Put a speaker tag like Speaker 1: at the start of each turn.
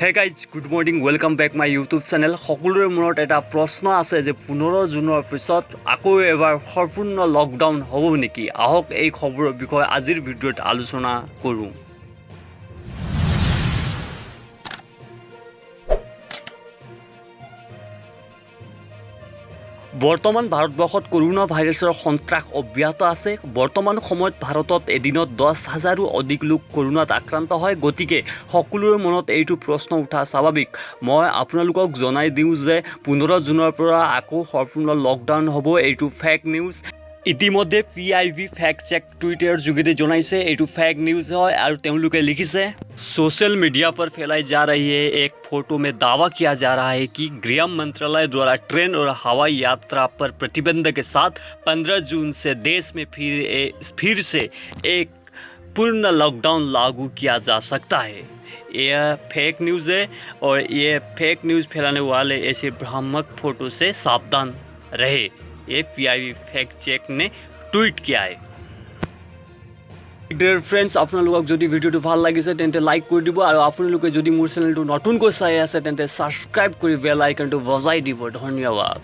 Speaker 1: হে guys good morning welcome back my YouTube channel. সকলোৰে মনত এটা প্ৰশ্ন আছে যে 15 জুনৰ পিছত আকৌ এবাৰ সম্পূৰ্ণ লকডাউন হ'ব নেকি? আহক এই খবৰৰ বিষয়ে আজিৰ ভিডিঅ'ত আলোচনা কৰোঁ। বৰ্তমান ভাৰতবৰ্ষত কৰোনা ভাইৰাছৰ সন্ত্ৰাস অব্যাহত আছে। বৰ্তমান সময়ত ভাৰতত এদিনত 10,000ৰো অধিক লোক কৰোনাত আক্ৰান্ত হয়। গতিকে সকলোৰে মনত এইটো প্ৰশ্ন উঠা স্বাভাৱিক। মই আপোনালোকক জনাই দিওঁ যে 15 জুনৰ পৰা আকৌ সম্পূৰ্ণ লকডাউন হ'ব। এইটো ফেক নিউজ। ইতিমধ্যে PIB ফেক্ট চেক টুইটাৰৰ যোগেদি জনাইছে এইটো फेक न्यूज़ है और तेलुके लिखिसे सोशल मीडिया पर फैलाई जा रही है एक फोटो में दावा किया जा रहा है कि गृह मंत्रालय द्वारा ट्रेन और हवाई यात्रा पर प्रतिबंध के साथ 15 जून से देश में फिर से एक पूर्ण लॉकडाउन लागू किया जा सकता है। यह फेक न्यूज़ है और ये फेक न्यूज़ फैलाने वाले ऐसे भ्रामक फोटो से सावधान रहे। ये PIB फैक्ट चेक ने ट्वीट किया है। डियर फ्रेंड्स, আপোনালোকক যদি ভিডিওটো ভাল লাগিছে তেন্তে লাইক কৰি দিব আৰু আপোনালোকে যদি মোৰ চেনেলটো নতুনকৈ চাই আছে তেন্তে সাবস্ক্ৰাইব কৰি বেল আইকনটো বজাই দিব। ধন্যবাদ।